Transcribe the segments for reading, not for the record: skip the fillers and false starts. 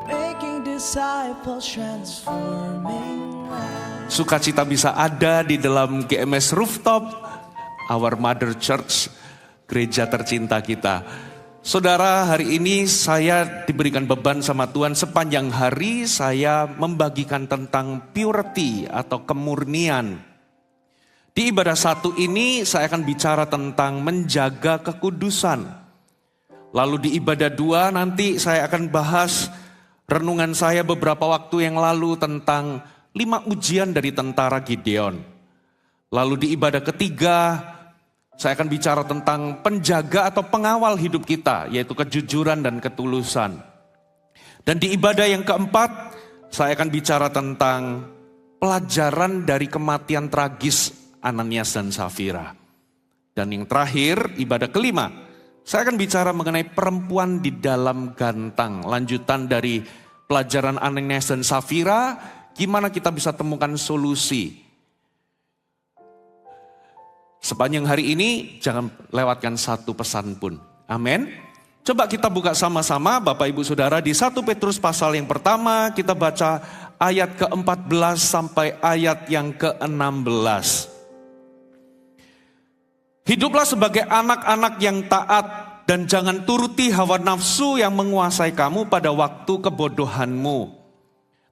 making disciples, transforming lives. Sukacita bisa ada di dalam GMS Rooftop, Our Mother Church, gereja tercinta kita. Saudara, hari ini saya diberikan beban sama Tuhan. Sepanjang hari saya membagikan tentang purity atau kemurnian. Di ibadah satu ini saya akan bicara tentang menjaga kekudusan. Lalu di ibadah dua nanti saya akan bahas renungan saya beberapa waktu yang lalu tentang 5 ujian dari tentara Gideon. Lalu di ibadah ketiga saya akan bicara tentang penjaga atau pengawal hidup kita, yaitu kejujuran dan ketulusan. Dan di ibadah yang keempat, saya akan bicara tentang pelajaran dari kematian tragis Ananias dan Safira. Dan yang terakhir, ibadah kelima, saya akan bicara mengenai perempuan di dalam gantang. Lanjutan dari pelajaran Ananias dan Safira, gimana kita bisa temukan solusi. Sepanjang hari ini jangan lewatkan satu pesan pun. Amin. Coba kita buka sama-sama Bapak Ibu Saudara di 1 Petrus pasal yang pertama, kita baca ayat ke-14 sampai ayat yang ke-16. Hiduplah sebagai anak-anak yang taat dan jangan turuti hawa nafsu yang menguasai kamu pada waktu kebodohanmu.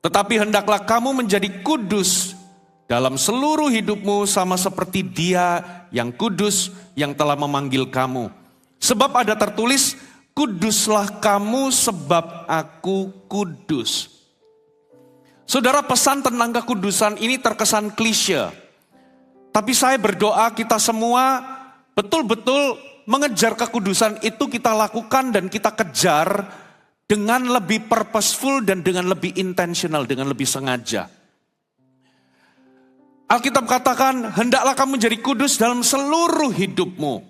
Tetapi hendaklah kamu menjadi kudus dalam seluruh hidupmu sama seperti Dia yang kudus yang telah memanggil kamu. Sebab ada tertulis, kuduslah kamu sebab aku kudus. Saudara, pesan tentang kekudusan ini terkesan klise. Tapi saya berdoa kita semua betul-betul mengejar kekudusan itu kita lakukan dan kita kejar dengan lebih purposeful dan dengan lebih intentional, dengan lebih sengaja. Alkitab katakan, hendaklah kamu menjadi kudus dalam seluruh hidupmu.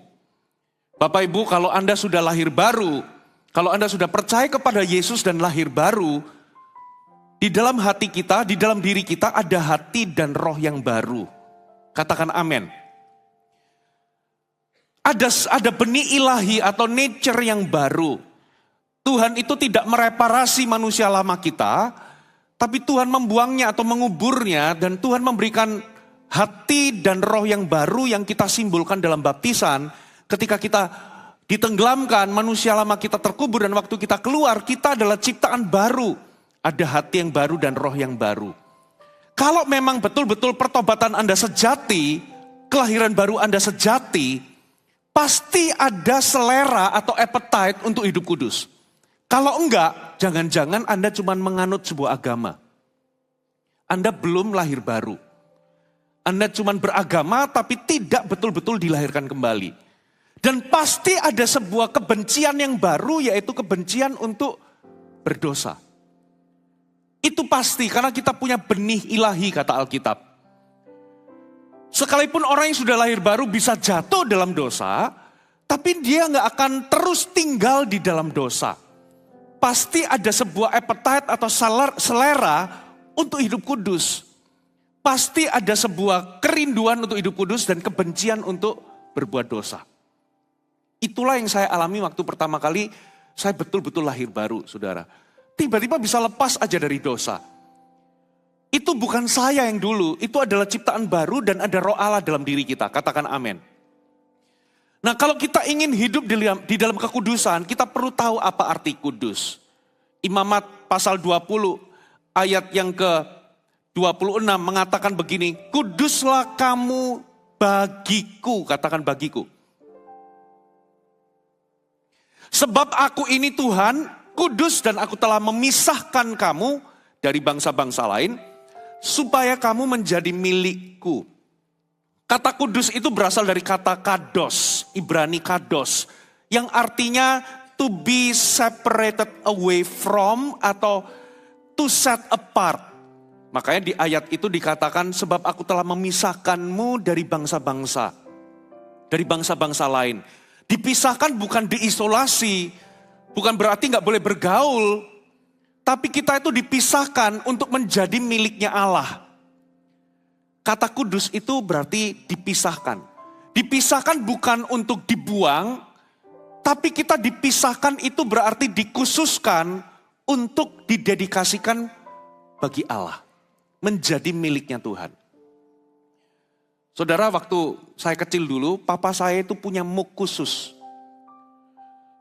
Bapak Ibu, kalau Anda sudah lahir baru, kalau Anda sudah percaya kepada Yesus dan lahir baru, di dalam hati kita, di dalam diri kita ada hati dan roh yang baru. Katakan amin. Ada benih ilahi atau nature yang baru. Tuhan itu tidak mereparasi manusia lama kita, tapi Tuhan membuangnya atau menguburnya dan Tuhan memberikan hati dan roh yang baru yang kita simbolkan dalam baptisan. Ketika kita ditenggelamkan, manusia lama kita terkubur dan waktu kita keluar, kita adalah ciptaan baru. Ada hati yang baru dan roh yang baru. Kalau memang betul-betul pertobatan Anda sejati, kelahiran baru Anda sejati, pasti ada selera atau appetite untuk hidup kudus. Kalau enggak, jangan-jangan Anda cuma menganut sebuah agama. Anda belum lahir baru. Anda cuma beragama tapi tidak betul-betul dilahirkan kembali. Dan pasti ada sebuah kebencian yang baru, yaitu kebencian untuk berdosa. Itu pasti karena kita punya benih ilahi, kata Alkitab. Sekalipun orang yang sudah lahir baru bisa jatuh dalam dosa, tapi dia nggak akan terus tinggal di dalam dosa. Pasti ada sebuah appetite atau selera untuk hidup kudus. Pasti ada sebuah kerinduan untuk hidup kudus dan kebencian untuk berbuat dosa. Itulah yang saya alami waktu pertama kali saya betul-betul lahir baru, saudara. Tiba-tiba bisa lepas aja dari dosa. Itu bukan saya yang dulu, itu adalah ciptaan baru dan ada roh Allah dalam diri kita. Katakan amin. Nah, kalau kita ingin hidup di dalam kekudusan, kita perlu tahu apa arti kudus. Imamat pasal 20 ayat yang ke-26 mengatakan begini, kuduslah kamu bagiku, katakan bagiku. Sebab aku ini Tuhan, kudus dan aku telah memisahkan kamu dari bangsa-bangsa lain, supaya kamu menjadi milikku. Kata kudus itu berasal dari kata kados, Ibrani kados, yang artinya to be separated away from atau to set apart. Makanya di ayat itu dikatakan sebab aku telah memisahkanmu dari bangsa-bangsa, dari bangsa-bangsa lain. Dipisahkan bukan diisolasi, bukan berarti gak boleh bergaul, tapi kita itu dipisahkan untuk menjadi miliknya Allah. Kata kudus itu berarti dipisahkan. Dipisahkan bukan untuk dibuang, tapi kita dipisahkan itu berarti dikhususkan untuk didedikasikan bagi Allah. Menjadi miliknya Tuhan. Saudara, waktu saya kecil dulu, papa saya itu punya mug khusus.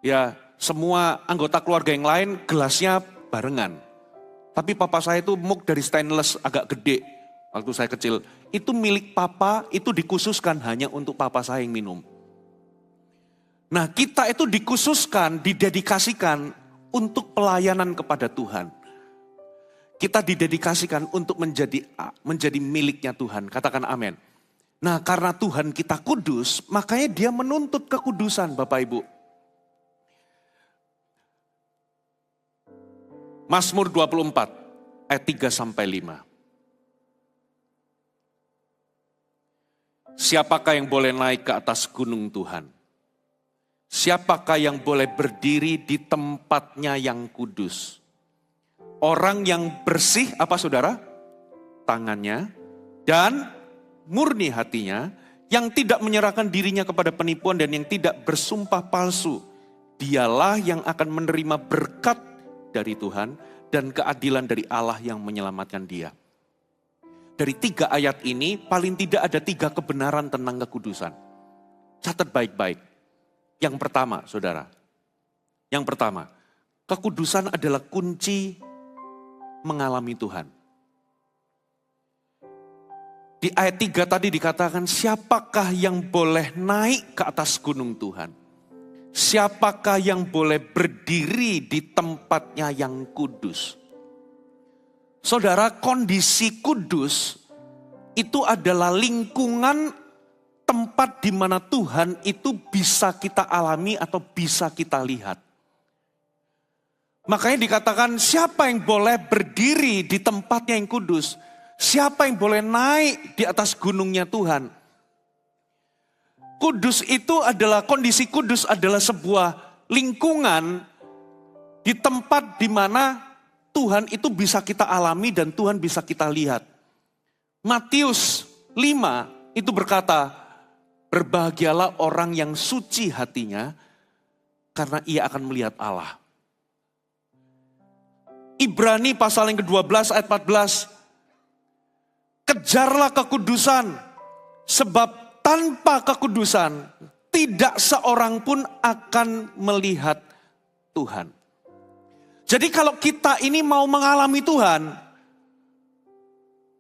Ya, semua anggota keluarga yang lain gelasnya barengan. Tapi papa saya itu mug dari stainless agak gede. Waktu saya kecil, itu milik papa, itu dikhususkan hanya untuk papa saya yang minum. Nah, kita itu dikhususkan, didedikasikan untuk pelayanan kepada Tuhan. Kita didedikasikan untuk menjadi miliknya Tuhan. Katakan amin. Nah, karena Tuhan kita kudus, makanya dia menuntut kekudusan Bapak Ibu. Mazmur 24 ayat 3-5. Siapakah yang boleh naik ke atas gunung Tuhan? Siapakah yang boleh berdiri di tempatnya yang kudus? Orang yang bersih, apa saudara? Tangannya dan murni hatinya, yang tidak menyerahkan dirinya kepada penipuan dan yang tidak bersumpah palsu. Dialah yang akan menerima berkat dari Tuhan dan keadilan dari Allah yang menyelamatkan dia. Dari 3 ayat ini paling tidak ada 3 kebenaran tentang kekudusan. Catat baik-baik. Yang pertama, saudara. Yang pertama, kekudusan adalah kunci mengalami Tuhan. Di ayat 3 tadi dikatakan, siapakah yang boleh naik ke atas gunung Tuhan? Siapakah yang boleh berdiri di tempatnya yang kudus? Saudara, kondisi kudus itu adalah lingkungan tempat di mana Tuhan itu bisa kita alami atau bisa kita lihat. Makanya dikatakan siapa yang boleh berdiri di tempatnya yang kudus. Siapa yang boleh naik di atas gunungnya Tuhan. Kudus itu adalah, kondisi kudus adalah sebuah lingkungan di tempat di mana Tuhan itu bisa kita alami dan Tuhan bisa kita lihat. Matius 5 itu berkata, berbahagialah orang yang suci hatinya karena ia akan melihat Allah. Ibrani pasal yang ke-12 ayat 14. Kejarlah kekudusan, sebab tanpa kekudusan tidak seorang pun akan melihat Tuhan. Jadi kalau kita ini mau mengalami Tuhan,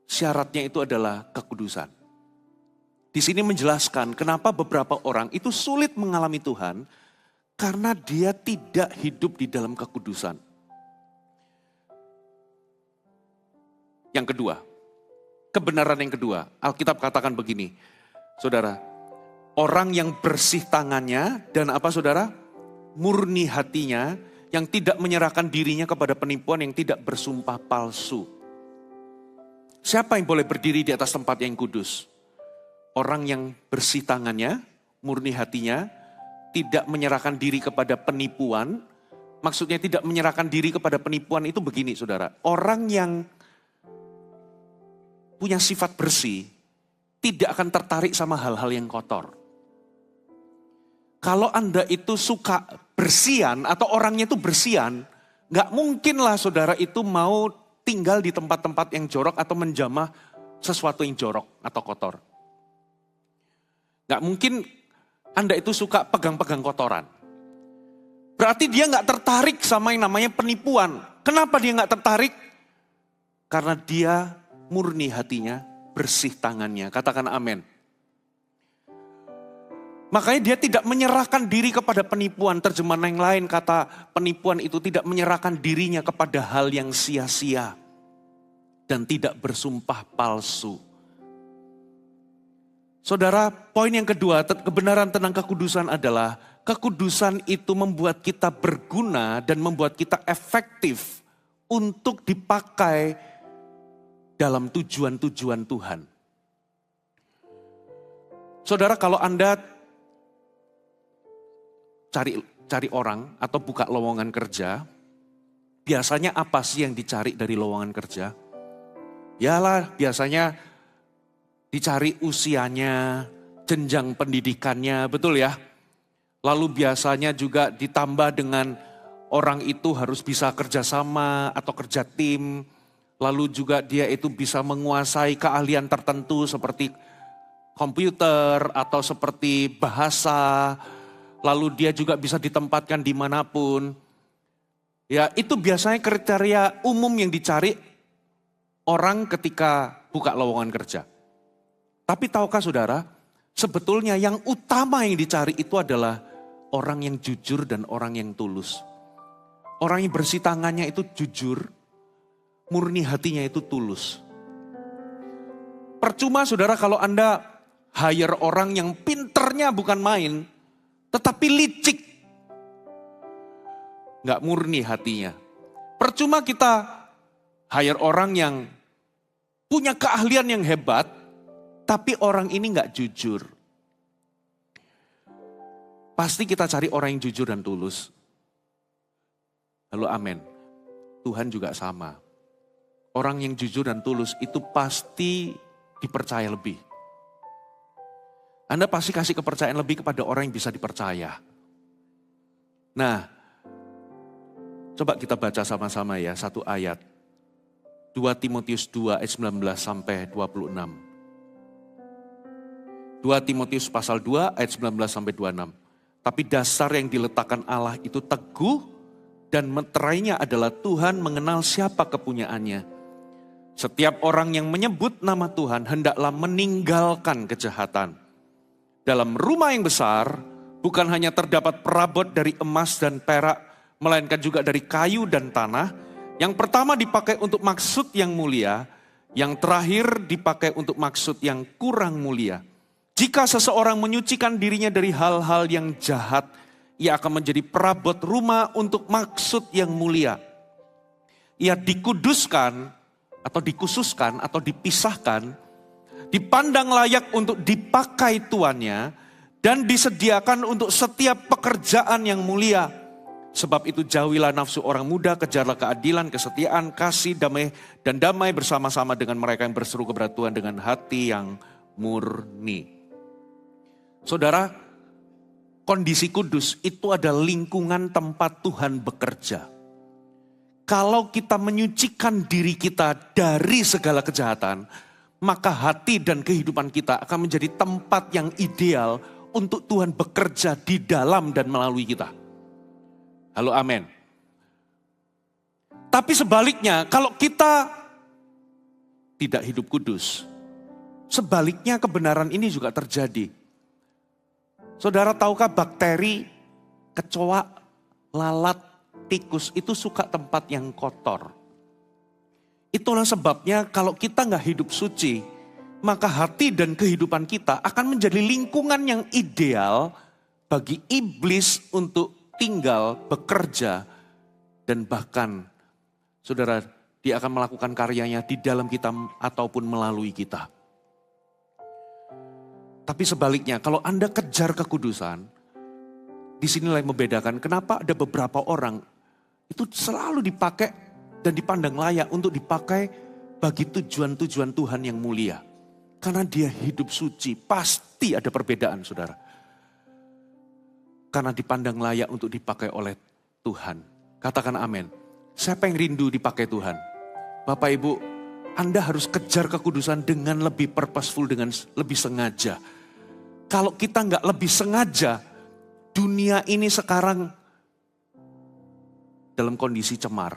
syaratnya itu adalah kekudusan. Di sini menjelaskan kenapa beberapa orang itu sulit mengalami Tuhan, karena dia tidak hidup di dalam kekudusan. Yang kedua, kebenaran yang kedua, Alkitab katakan begini, saudara, orang yang bersih tangannya dan apa saudara? Murni hatinya, yang tidak menyerahkan dirinya kepada penipuan, yang tidak bersumpah palsu. Siapa yang boleh berdiri di atas tempat yang kudus? Orang yang bersih tangannya, murni hatinya, tidak menyerahkan diri kepada penipuan. Maksudnya tidak menyerahkan diri kepada penipuan itu begini saudara. Orang yang punya sifat bersih, tidak akan tertarik sama hal-hal yang kotor. Kalau Anda itu suka bersihan atau orangnya itu bersihan, gak mungkinlah saudara itu mau tinggal di tempat-tempat yang jorok atau menjamah sesuatu yang jorok atau kotor. Gak mungkin Anda itu suka pegang-pegang kotoran. Berarti dia gak tertarik sama yang namanya penipuan. Kenapa dia gak tertarik? Karena dia murni hatinya, bersih tangannya. Katakan amin. Makanya dia tidak menyerahkan diri kepada penipuan. Terjemahan yang lain kata penipuan itu tidak menyerahkan dirinya kepada hal yang sia-sia. Dan tidak bersumpah palsu. Saudara, poin yang kedua, kebenaran tentang kekudusan adalah kekudusan itu membuat kita berguna dan membuat kita efektif untuk dipakai dalam tujuan-tujuan Tuhan. Saudara, kalau Anda cari orang atau buka lowongan kerja, biasanya apa sih yang dicari dari lowongan kerja? Yalah, biasanya dicari usianya, jenjang pendidikannya, betul ya? Lalu biasanya juga ditambah dengan orang itu harus bisa kerjasama atau kerja tim. Lalu juga dia itu bisa menguasai keahlian tertentu seperti komputer atau seperti bahasa. Lalu dia juga bisa ditempatkan dimanapun. Ya, itu biasanya kriteria umum yang dicari orang ketika buka lowongan kerja. Tapi tahukah saudara, sebetulnya yang utama yang dicari itu adalah orang yang jujur dan orang yang tulus. Orang yang bersih tangannya itu jujur, murni hatinya itu tulus. Percuma saudara kalau Anda hire orang yang pinternya bukan main, tetapi licik. Nggak murni hatinya. Percuma kita hire orang yang punya keahlian yang hebat, tapi orang ini nggak jujur. Pasti kita cari orang yang jujur dan tulus. Lalu amin. Tuhan juga sama. Orang yang jujur dan tulus itu pasti dipercaya lebih. Anda pasti kasih kepercayaan lebih kepada orang yang bisa dipercaya. Nah, coba kita baca sama-sama ya satu ayat. 2 Timotius 2 ayat 19 sampai 26. 2 Timotius pasal 2 ayat 19 sampai 26. Tapi dasar yang diletakkan Allah itu teguh dan meterainya adalah Tuhan mengenal siapa kepunyaannya. Setiap orang yang menyebut nama Tuhan hendaklah meninggalkan kejahatan. Dalam rumah yang besar bukan hanya terdapat perabot dari emas dan perak, melainkan juga dari kayu dan tanah. Yang pertama dipakai untuk maksud yang mulia, yang terakhir dipakai untuk maksud yang kurang mulia. Jika seseorang menyucikan dirinya dari hal-hal yang jahat, ia akan menjadi perabot rumah untuk maksud yang mulia. Ia dikuduskan atau dikhususkan atau dipisahkan, dipandang layak untuk dipakai tuannya, dan disediakan untuk setiap pekerjaan yang mulia. Sebab itu jauhilah nafsu orang muda, kejarlah keadilan, kesetiaan, kasih, damai, dan damai bersama-sama dengan mereka yang berseru kepada Tuhan dengan hati yang murni. Saudara, kondisi kudus itu adalah lingkungan tempat Tuhan bekerja. Kalau kita menyucikan diri kita dari segala kejahatan, maka hati dan kehidupan kita akan menjadi tempat yang ideal untuk Tuhan bekerja di dalam dan melalui kita. Halo, amin. Tapi sebaliknya, kalau kita tidak hidup kudus, sebaliknya kebenaran ini juga terjadi. Saudara tahukah bakteri, kecoa, lalat, tikus itu suka tempat yang kotor. Itulah sebabnya kalau kita nggak hidup suci, maka hati dan kehidupan kita akan menjadi lingkungan yang ideal bagi iblis untuk tinggal, bekerja, dan bahkan, saudara, dia akan melakukan karyanya di dalam kita ataupun melalui kita. Tapi sebaliknya, kalau Anda kejar kekudusan, disinilah yang membedakan kenapa ada beberapa orang itu selalu dipakai dan dipandang layak untuk dipakai bagi tujuan-tujuan Tuhan yang mulia. Karena dia hidup suci, pasti ada perbedaan, saudara. Karena dipandang layak untuk dipakai oleh Tuhan. Katakan amin. Siapa yang rindu dipakai Tuhan? Bapak Ibu, Anda harus kejar kekudusan dengan lebih purposeful, dengan lebih sengaja. Kalau kita nggak lebih sengaja, dunia ini sekarang dalam kondisi cemar.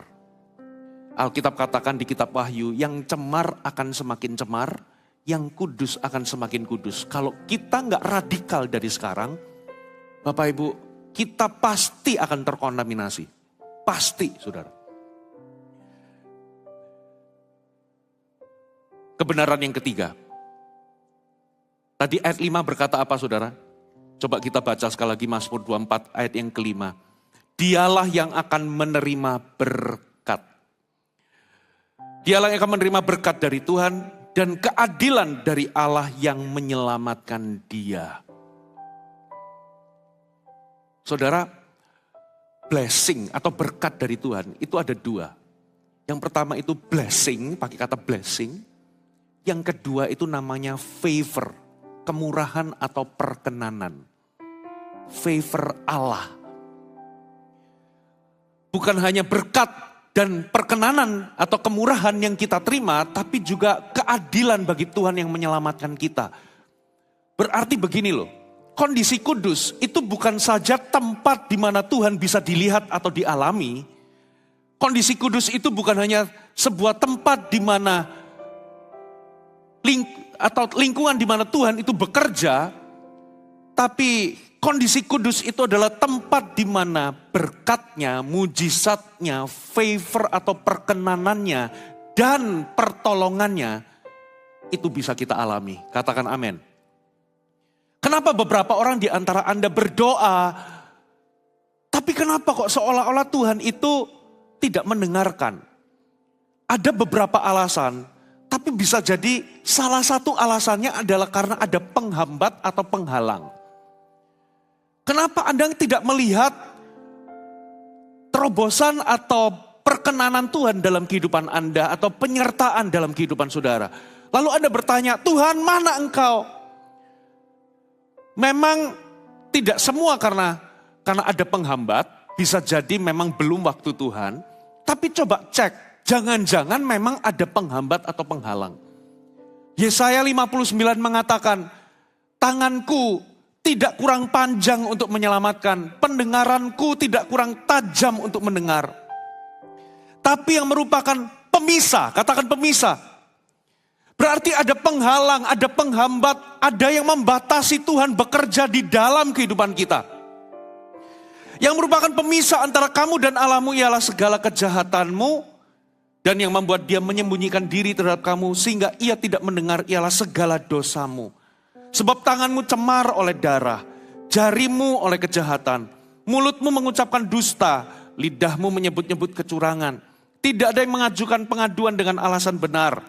Alkitab katakan di kitab Wahyu, yang cemar akan semakin cemar, yang kudus akan semakin kudus. Kalau kita nggak radikal dari sekarang, Bapak Ibu, kita pasti akan terkontaminasi. Pasti, saudara. Kebenaran yang ketiga. Tadi ayat 5 berkata apa, saudara? Coba kita baca sekali lagi Mazmur 24 ayat yang kelima. Dialah yang akan menerima berkat. Dialah yang akan menerima berkat dari Tuhan dan keadilan dari Allah yang menyelamatkan dia. Saudara, blessing atau berkat dari Tuhan itu ada dua. Yang pertama itu blessing, pakai kata blessing. Yang kedua itu namanya favor, kemurahan atau perkenanan. Favor Allah. bukan hanya berkat dan perkenanan atau kemurahan yang kita terima, tapi juga keadilan bagi Tuhan yang menyelamatkan kita. Berarti begini loh, kondisi kudus itu bukan saja tempat di mana Tuhan bisa dilihat atau dialami. Kondisi kudus itu bukan hanya sebuah tempat di mana lingkungan di mana Tuhan itu bekerja, tapi kondisi kudus itu adalah tempat di mana berkatnya, mujizatnya, favor atau perkenanannya, dan pertolongannya itu bisa kita alami. Katakan amin. Kenapa beberapa orang di antara Anda berdoa, tapi kenapa kok seolah-olah Tuhan itu tidak mendengarkan? Ada beberapa alasan, tapi bisa jadi salah satu alasannya adalah karena ada penghambat atau penghalang. Kenapa Anda tidak melihat terobosan atau perkenanan Tuhan dalam kehidupan Anda atau penyertaan dalam kehidupan saudara? Lalu Anda bertanya, Tuhan mana engkau? Memang tidak semua karena ada penghambat, bisa jadi memang belum waktu Tuhan. Tapi coba cek, jangan-jangan memang ada penghambat atau penghalang. Yesaya 59 mengatakan, tanganku tidak kurang panjang untuk menyelamatkan, pendengaranku tidak kurang tajam untuk mendengar. Tapi yang merupakan pemisah, katakan pemisah. Berarti ada penghalang, ada penghambat, ada yang membatasi Tuhan bekerja di dalam kehidupan kita. Yang merupakan pemisah antara kamu dan Allahmu ialah segala kejahatanmu, dan yang membuat dia menyembunyikan diri terhadap kamu sehingga ia tidak mendengar ialah segala dosamu. Sebab tanganmu cemar oleh darah, jarimu oleh kejahatan, mulutmu mengucapkan dusta, lidahmu menyebut-nyebut kecurangan. Tidak ada yang mengajukan pengaduan dengan alasan benar,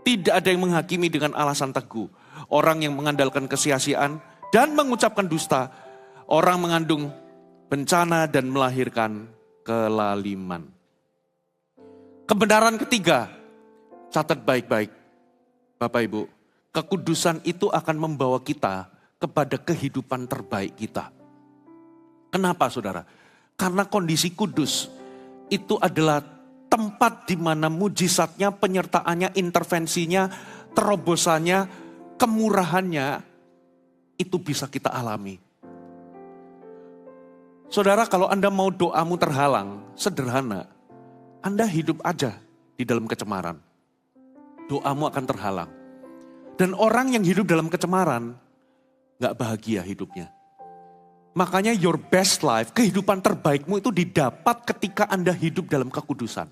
tidak ada yang menghakimi dengan alasan teguh. Orang yang mengandalkan kesia-siaan dan mengucapkan dusta, orang mengandung bencana dan melahirkan kelaliman. Kebenaran ketiga, catat baik-baik Bapak Ibu. Kekudusan itu akan membawa kita kepada kehidupan terbaik kita. Kenapa saudara? Karena kondisi kudus itu adalah tempat di mana mujizatnya, penyertaannya, intervensinya, terobosannya, kemurahannya itu bisa kita alami. Saudara, kalau Anda mau doamu terhalang, sederhana. Anda hidup aja di dalam kecemaran. Doamu akan terhalang. Dan orang yang hidup dalam kecemaran, gak bahagia hidupnya. Makanya your best life, kehidupan terbaikmu itu didapat ketika Anda hidup dalam kekudusan.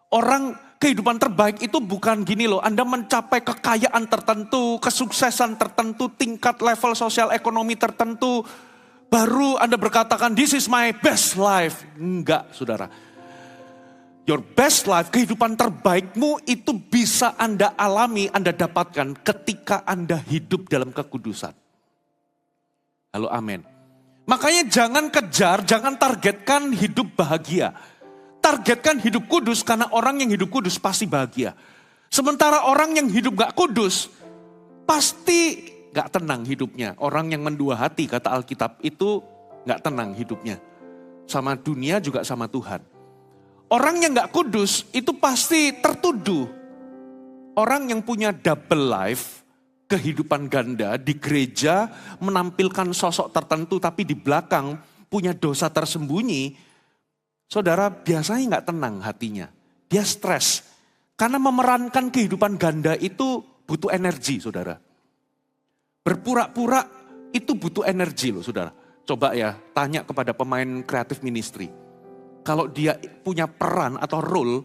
Orang kehidupan terbaik itu bukan gini loh, Anda mencapai kekayaan tertentu, kesuksesan tertentu, tingkat level sosial ekonomi tertentu, baru Anda berkatakan, this is my best life. Enggak, saudara. Your best life, kehidupan terbaikmu itu bisa Anda alami, Anda dapatkan ketika Anda hidup dalam kekudusan. Halo, amin. Makanya jangan kejar, jangan targetkan hidup bahagia. Targetkan hidup kudus karena orang yang hidup kudus pasti bahagia. Sementara orang yang hidup gak kudus, pasti gak tenang hidupnya. Orang yang mendua hati, kata Alkitab, itu gak tenang hidupnya. Sama dunia juga sama Tuhan. Orang yang gak kudus itu pasti tertuduh. Orang yang punya double life, kehidupan ganda di gereja menampilkan sosok tertentu tapi di belakang punya dosa tersembunyi. Saudara biasanya gak tenang hatinya. Dia stres. Karena memerankan kehidupan ganda itu butuh energi saudara. Berpura-pura itu butuh energi loh saudara. Coba ya tanya kepada pemain kreatif ministry. Kalau dia punya peran atau role,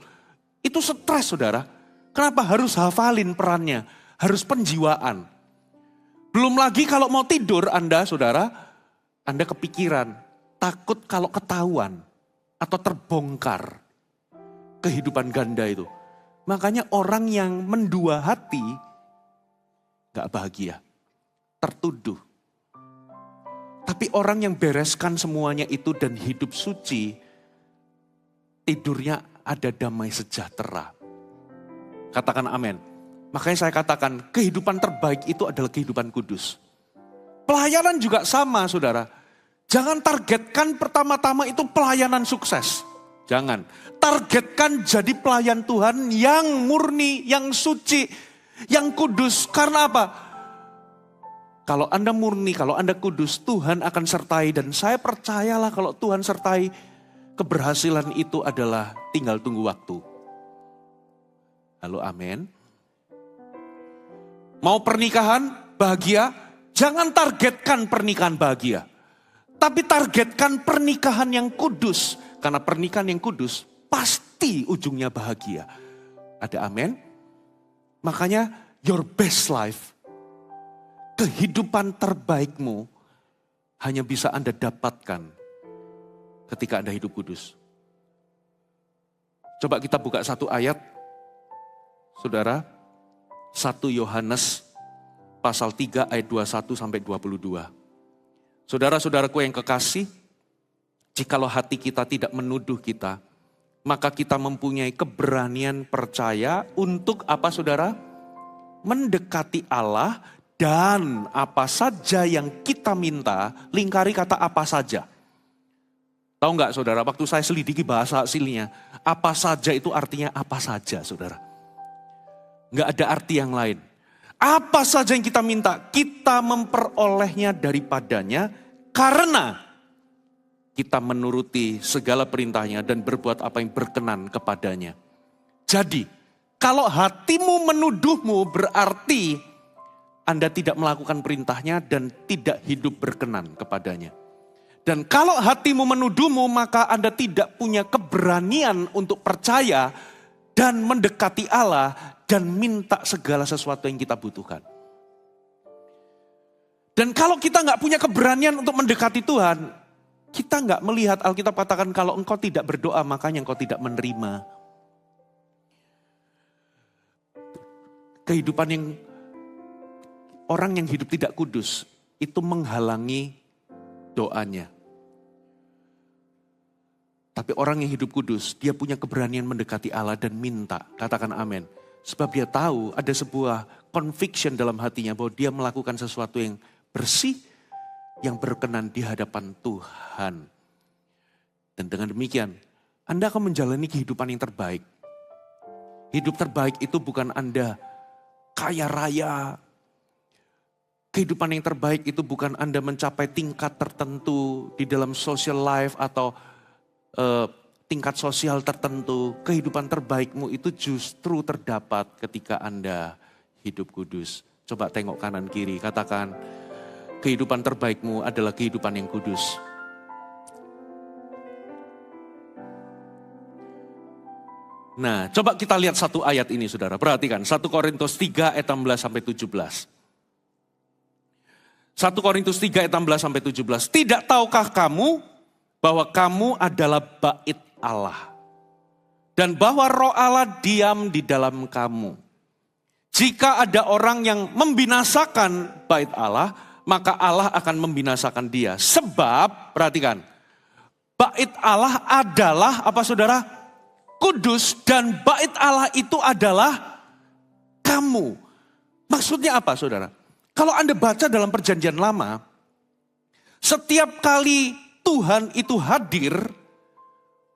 itu stres saudara. Kenapa harus hafalin perannya? Harus penjiwaan. Belum lagi kalau mau tidur Anda saudara, Anda kepikiran. Takut kalau ketahuan atau terbongkar kehidupan ganda itu. Makanya orang yang mendua hati, gak bahagia. Tertuduh. Tapi orang yang bereskan semuanya itu dan hidup suci, tidurnya ada damai sejahtera. Katakan amin. Makanya saya katakan kehidupan terbaik itu adalah kehidupan kudus. Pelayanan juga sama saudara. Jangan targetkan pertama-tama itu pelayanan sukses. Jangan. Targetkan jadi pelayan Tuhan yang murni, yang suci, yang kudus. Karena apa? Kalau Anda murni, kalau Anda kudus, Tuhan akan sertai. Dan saya percayalah kalau Tuhan sertai, keberhasilan itu adalah tinggal tunggu waktu. Halo, amin. Mau pernikahan bahagia? Jangan targetkan pernikahan bahagia. Tapi targetkan pernikahan yang kudus. Karena pernikahan yang kudus pasti ujungnya bahagia. Ada amin? Makanya your best life, kehidupan terbaikmu hanya bisa Anda dapatkan ketika Anda hidup kudus. Coba kita buka satu ayat, saudara. 1 Yohanes pasal 3 ayat 21 sampai 22. Saudara-saudaraku yang kekasih, jikalau hati kita tidak menuduh kita, maka kita mempunyai keberanian percaya untuk apa saudara? Mendekati Allah, dan apa saja yang kita minta, lingkari kata apa saja. Tahu nggak saudara, waktu saya selidiki bahasa aslinya, apa saja itu artinya apa saja saudara. Nggak ada arti yang lain. Apa saja yang kita minta, kita memperolehnya daripadanya karena kita menuruti segala perintahnya dan berbuat apa yang berkenan kepadanya. Jadi, kalau hatimu menuduhmu berarti Anda tidak melakukan perintahnya dan tidak hidup berkenan kepadanya. Dan kalau hatimu menuduhmu, maka Anda tidak punya keberanian untuk percaya dan mendekati Allah dan minta segala sesuatu yang kita butuhkan. Dan kalau kita nggak punya keberanian untuk mendekati Tuhan, kita nggak melihat, Alkitab katakan kalau engkau tidak berdoa makanya engkau tidak menerima. Kehidupan yang orang yang hidup tidak kudus itu menghalangi doanya. Tapi orang yang hidup kudus, dia punya keberanian mendekati Allah dan minta. Katakan amin. Sebab dia tahu ada sebuah conviction dalam hatinya bahwa dia melakukan sesuatu yang bersih, yang berkenan di hadapan Tuhan. Dan dengan demikian, Anda akan menjalani kehidupan yang terbaik. Hidup terbaik itu bukan Anda kaya raya. Kehidupan yang terbaik itu bukan Anda mencapai tingkat tertentu di dalam social life atau tingkat sosial tertentu. Kehidupan terbaikmu itu justru terdapat ketika Anda hidup kudus. Coba tengok kanan kiri, katakan, kehidupan terbaikmu adalah kehidupan yang kudus. Nah, coba kita lihat satu ayat ini saudara. Perhatikan, 1 Korintus 3 ayat 16 sampai 17. 1 Korintus 3 ayat 16 sampai 17. Tidak tahukah kamu bahwa kamu adalah bait Allah, dan bahwa Roh Allah diam di dalam kamu. Jika ada orang yang membinasakan bait Allah, maka Allah akan membinasakan dia. Sebab, perhatikan, bait Allah adalah apa saudara? Kudus, dan bait Allah itu adalah kamu. Maksudnya apa saudara? Kalau Anda baca dalam perjanjian lama, setiap kali Tuhan itu hadir,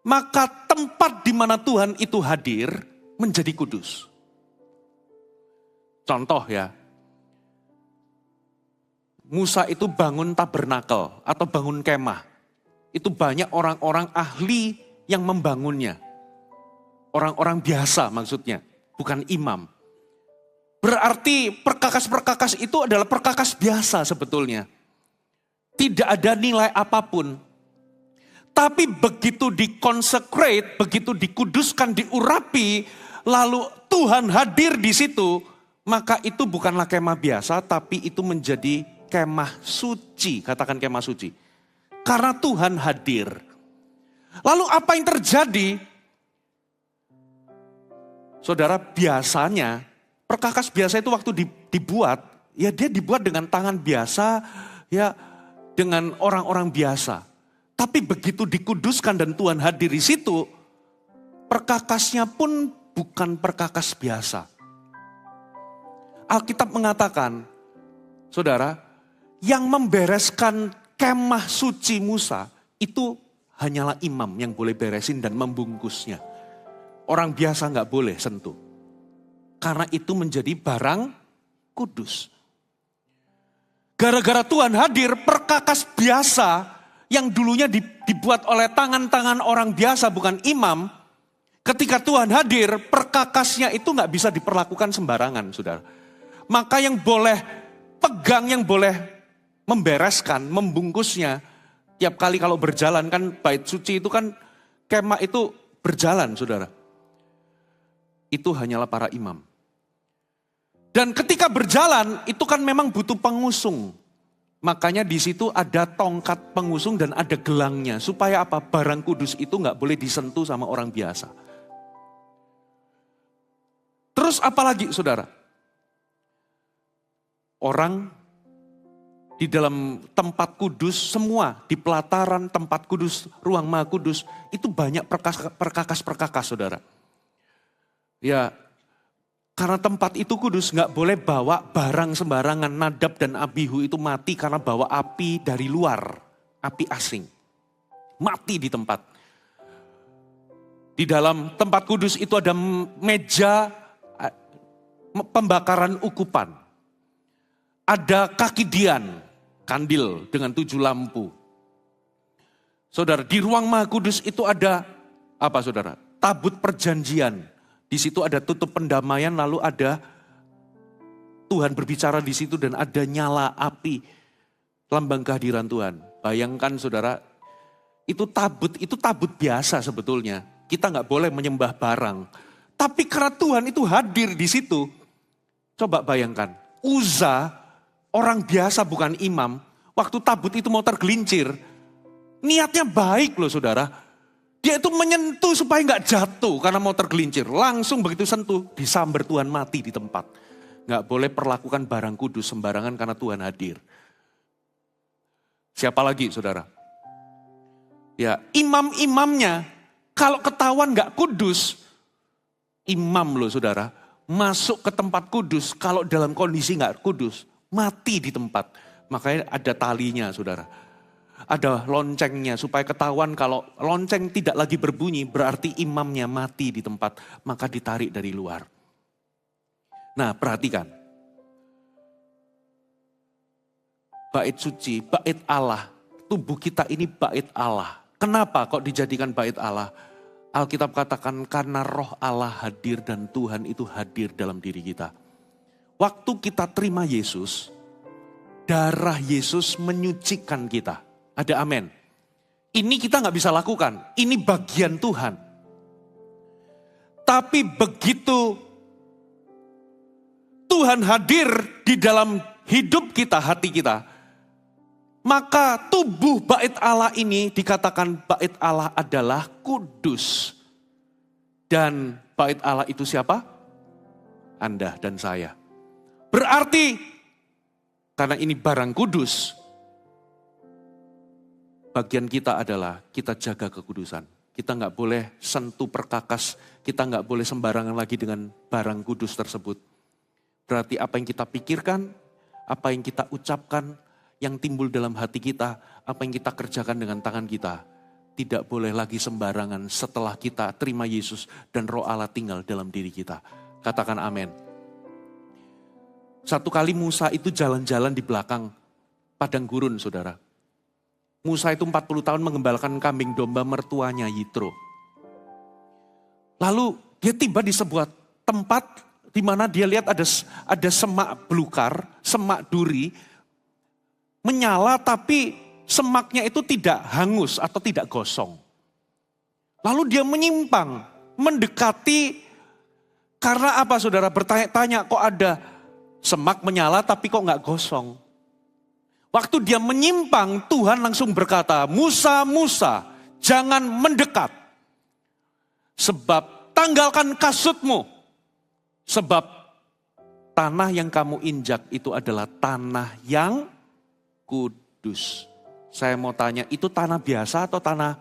maka tempat di mana Tuhan itu hadir menjadi kudus. Contoh ya, Musa itu bangun tabernakel atau bangun kemah. Itu banyak orang-orang ahli yang membangunnya. Orang-orang biasa maksudnya, bukan imam. Berarti perkakas-perkakas itu adalah perkakas biasa sebetulnya. Tidak ada nilai apapun. Tapi begitu dikonsecrate, begitu dikuduskan, diurapi, lalu Tuhan hadir di situ, maka itu bukanlah kemah biasa, tapi itu menjadi kemah suci. Katakan kemah suci. Karena Tuhan hadir. Lalu apa yang terjadi? Saudara, biasanya perkakas biasa itu waktu dibuat, ya dia dibuat dengan tangan biasa, ya dengan orang-orang biasa. Tapi begitu dikuduskan dan Tuhan hadir di situ, perkakasnya pun bukan perkakas biasa. Alkitab mengatakan, saudara, yang membereskan kemah suci Musa itu hanyalah imam yang boleh beresin dan membungkusnya. Orang biasa nggak boleh sentuh. Karena itu menjadi barang kudus. Gara-gara Tuhan hadir, perkakas biasa yang dulunya dibuat oleh tangan-tangan orang biasa bukan imam. Ketika Tuhan hadir, perkakasnya itu nggak bisa diperlakukan sembarangan, saudara. Maka yang boleh pegang, yang boleh membereskan, membungkusnya. Tiap kali kalau berjalan kan bait suci itu kan kemah itu berjalan, saudara. Itu hanyalah para imam. Dan ketika berjalan itu kan memang butuh pengusung. Makanya di situ ada tongkat pengusung dan ada gelangnya. Supaya apa? Barang kudus itu nggak boleh disentuh sama orang biasa. Terus apalagi saudara? Orang di dalam tempat kudus semua, di pelataran tempat kudus, ruang maha kudus, itu banyak perkakas-perkakas saudara. Ya, karena tempat itu kudus gak boleh bawa barang sembarangan. Nadab dan Abihu itu mati karena bawa api dari luar, api asing. Mati di tempat. Di dalam tempat kudus itu ada meja pembakaran ukupan. Ada kaki dian, kandil dengan 7 lampu. Saudara, di ruang maha kudus itu ada apa saudara? Tabut perjanjian. Di situ ada tutup pendamaian, lalu ada Tuhan berbicara di situ dan ada nyala api, lambang kehadiran Tuhan. Bayangkan saudara, itu tabut biasa sebetulnya. Kita nggak boleh menyembah barang. Tapi karena Tuhan itu hadir di situ, coba bayangkan, Uza, orang biasa bukan imam, waktu tabut itu mau tergelincir, niatnya baik loh saudara. Dia itu menyentuh supaya nggak jatuh karena mau tergelincir. Langsung begitu sentuh, disambar Tuhan mati di tempat. Nggak boleh perlakukan barang kudus sembarangan karena Tuhan hadir. Siapa lagi saudara? Ya, imam-imamnya kalau ketahuan nggak kudus, imam loh saudara, masuk ke tempat kudus kalau dalam kondisi nggak kudus, mati di tempat. Makanya ada talinya saudara. Ada loncengnya supaya ketahuan kalau lonceng tidak lagi berbunyi berarti imamnya mati di tempat, maka ditarik dari luar. Nah perhatikan. Bait suci, bait Allah, tubuh kita ini bait Allah. Kenapa kok dijadikan bait Allah? Alkitab katakan karena roh Allah hadir dan Tuhan itu hadir dalam diri kita. Waktu kita terima Yesus, darah Yesus menyucikan kita. Ada amin. Ini kita nggak bisa lakukan. Ini bagian Tuhan. Tapi begitu Tuhan hadir di dalam hidup kita, hati kita, maka tubuh bait Allah ini dikatakan bait Allah adalah kudus. Dan bait Allah itu siapa? Anda dan saya. Berarti karena ini barang kudus, bagian kita adalah kita jaga kekudusan. Kita nggak boleh sentuh perkakas, kita nggak boleh sembarangan lagi dengan barang kudus tersebut. Berarti apa yang kita pikirkan, apa yang kita ucapkan, yang timbul dalam hati kita, apa yang kita kerjakan dengan tangan kita, tidak boleh lagi sembarangan setelah kita terima Yesus dan Roh Allah tinggal dalam diri kita. Katakan amin. Satu kali Musa itu jalan-jalan di belakang padang gurun saudara. Musa itu 40 tahun mengembalakan kambing domba mertuanya Yitro. Lalu dia tiba di sebuah tempat di mana dia lihat ada semak belukar, semak duri, menyala tapi semaknya itu tidak hangus atau tidak gosong. Lalu dia menyimpang, mendekati, karena apa saudara? Bertanya-tanya kok ada semak menyala tapi kok nggak gosong. Waktu dia menyimpang, Tuhan langsung berkata, Musa, Musa, jangan mendekat. Sebab tanggalkan kasutmu. Sebab tanah yang kamu injak itu adalah tanah yang kudus. Saya mau tanya, itu tanah biasa atau tanah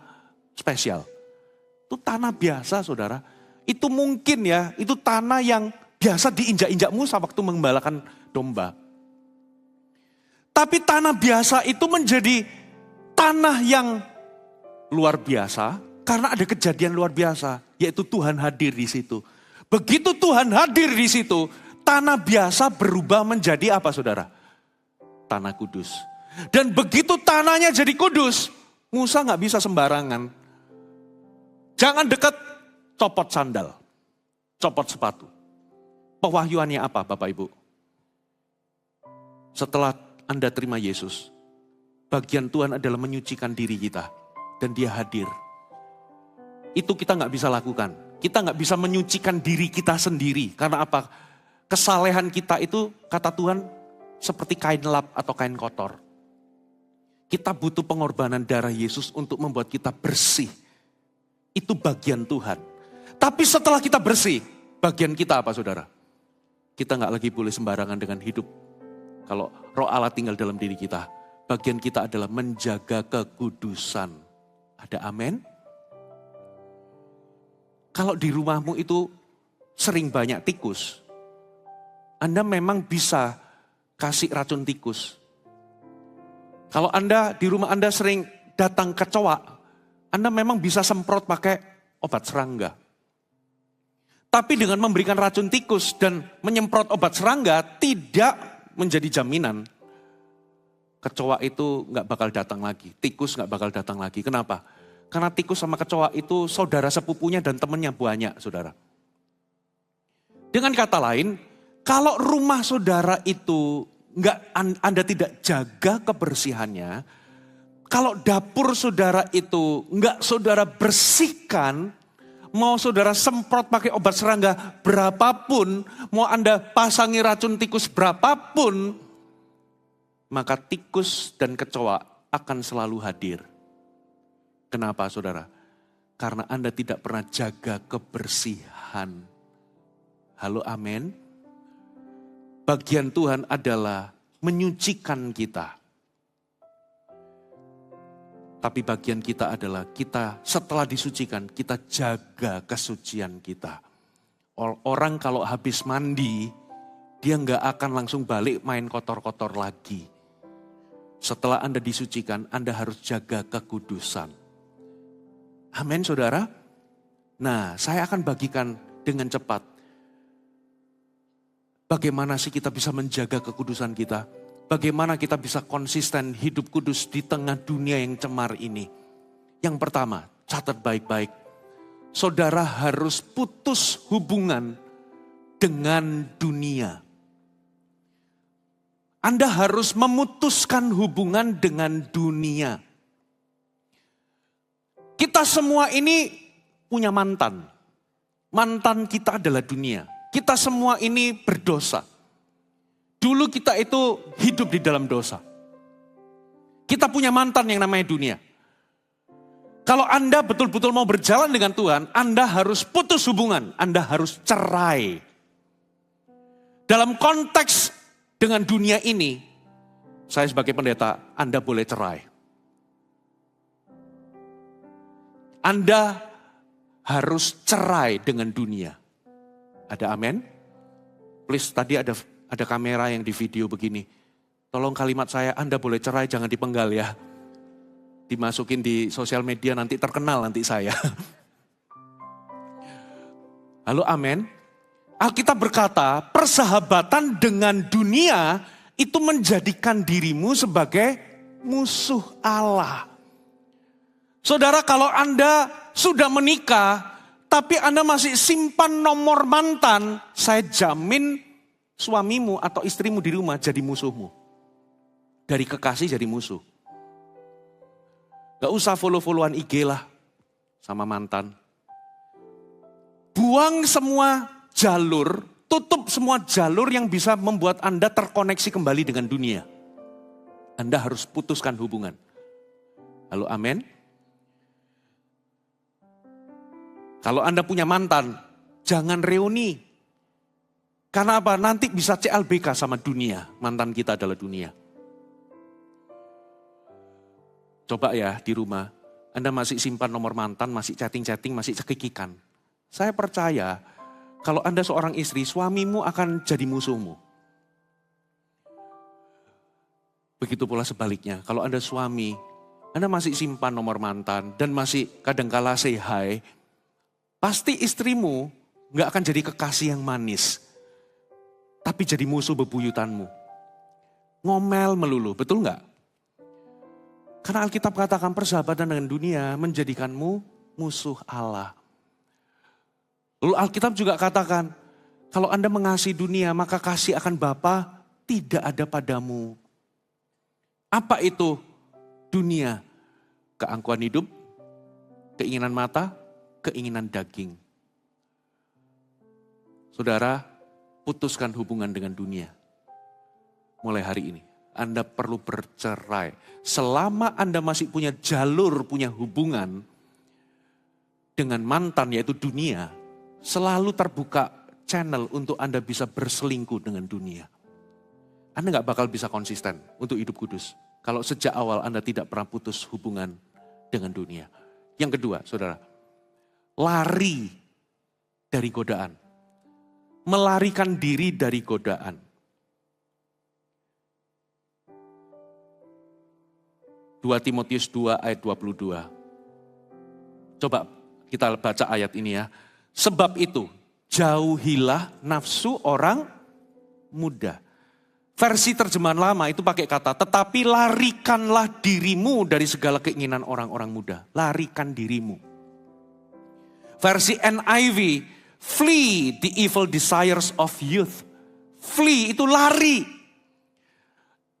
spesial? Itu tanah biasa saudara. Itu mungkin ya, itu tanah yang biasa diinjak-injak Musa waktu mengembalakan domba. Tapi tanah biasa itu menjadi tanah yang luar biasa karena ada kejadian luar biasa, yaitu Tuhan hadir di situ. Begitu Tuhan hadir di situ, tanah biasa berubah menjadi apa saudara? Tanah kudus. Dan begitu tanahnya jadi kudus, Musa gak bisa sembarangan. Jangan dekat, copot sandal, copot sepatu. Pewahyuannya apa Bapak Ibu? Setelah Anda terima Yesus, bagian Tuhan adalah menyucikan diri kita. Dan dia hadir. Itu kita gak bisa lakukan. Kita gak bisa menyucikan diri kita sendiri. Karena apa? Kesalehan kita itu, kata Tuhan, seperti kain lap atau kain kotor. Kita butuh pengorbanan darah Yesus untuk membuat kita bersih. Itu bagian Tuhan. Tapi setelah kita bersih, bagian kita apa saudara? Kita gak lagi boleh sembarangan dengan hidup. Kalau Roh Allah tinggal dalam diri kita, bagian kita adalah menjaga kekudusan. Ada amin? Kalau di rumahmu itu sering banyak tikus, Anda memang bisa kasih racun tikus. Kalau Anda di rumah Anda sering datang kecoa, Anda memang bisa semprot pakai obat serangga. Tapi dengan memberikan racun tikus dan menyemprot obat serangga tidak menjadi jaminan kecoa itu nggak bakal datang lagi, tikus nggak bakal datang lagi. Kenapa? Karena tikus sama kecoa itu saudara sepupunya dan temannya banyak, saudara. Dengan kata lain, kalau rumah saudara itu Anda tidak jaga kebersihannya, kalau dapur saudara itu nggak saudara bersihkan, mau saudara semprot pakai obat serangga berapapun, mau Anda pasangi racun tikus berapapun, maka tikus dan kecoa akan selalu hadir. Kenapa saudara? Karena Anda tidak pernah jaga kebersihan. Halo amin. Bagian Tuhan adalah menyucikan kita. Tapi bagian kita adalah kita setelah disucikan, kita jaga kesucian kita. Orang kalau habis mandi, dia nggak akan langsung balik main kotor-kotor lagi. Setelah Anda disucikan, Anda harus jaga kekudusan. Amin saudara. Nah, saya akan bagikan dengan cepat. Bagaimana sih kita bisa menjaga kekudusan kita? Bagaimana kita bisa konsisten hidup kudus di tengah dunia yang cemar ini? Yang pertama, catat baik-baik. Saudara harus putus hubungan dengan dunia. Anda harus memutuskan hubungan dengan dunia. Kita semua ini punya mantan. Mantan kita adalah dunia. Kita semua ini berdosa. Dulu kita itu hidup di dalam dosa. Kita punya mantan yang namanya dunia. Kalau Anda betul-betul mau berjalan dengan Tuhan, Anda harus putus hubungan. Anda harus cerai. Dalam konteks dengan dunia ini, saya sebagai pendeta, Anda boleh cerai. Anda harus cerai dengan dunia. Ada amin? Please, tadi ada kamera yang di video begini. Tolong kalimat saya, Anda boleh cerai, jangan dipenggal ya. Dimasukin di sosial media, nanti terkenal nanti saya. Halo amin. Alkitab berkata, persahabatan dengan dunia itu menjadikan dirimu sebagai musuh Allah. Saudara, kalau Anda sudah menikah, tapi Anda masih simpan nomor mantan, saya jamin suamimu atau istrimu di rumah jadi musuhmu. Dari kekasih jadi musuh. Gak usah follow-followan IG lah sama mantan. Buang semua jalur, tutup semua jalur yang bisa membuat Anda terkoneksi kembali dengan dunia. Anda harus putuskan hubungan. Halo amin. Kalau Anda punya mantan, jangan reuni. Karena apa? Nanti bisa CLBK sama dunia. Mantan kita adalah dunia. Coba ya di rumah, Anda masih simpan nomor mantan, masih chatting-chatting, masih cekikikan. Saya percaya kalau Anda seorang istri, suamimu akan jadi musuhmu. Begitu pula sebaliknya, kalau Anda suami, Anda masih simpan nomor mantan dan masih kadangkala say hi, pasti istrimu gak akan jadi kekasih yang manis. Tapi jadi musuh bebuyutanmu. Ngomel melulu, betul gak? Karena Alkitab katakan persahabatan dengan dunia menjadikanmu musuh Allah. Lalu Alkitab juga katakan, kalau Anda mengasihi dunia maka kasih akan Bapa tidak ada padamu. Apa itu dunia? Keangkuhan hidup, keinginan mata, keinginan daging. Saudara, putuskan hubungan dengan dunia. Mulai hari ini, Anda perlu bercerai. Selama Anda masih punya jalur, punya hubungan dengan mantan yaitu dunia, selalu terbuka channel untuk Anda bisa berselingkuh dengan dunia. Anda gak bakal bisa konsisten untuk hidup kudus. Kalau sejak awal Anda tidak pernah putus hubungan dengan dunia. Yang kedua, saudara, lari dari godaan. Melarikan diri dari godaan. 2 Timotius 2 ayat 22. Coba kita baca ayat ini ya. Sebab itu, jauhilah nafsu orang muda. Versi terjemahan lama itu pakai kata, tetapi larikanlah dirimu dari segala keinginan orang-orang muda. Larikan dirimu. Versi NIV, flee the evil desires of youth. Flee itu lari.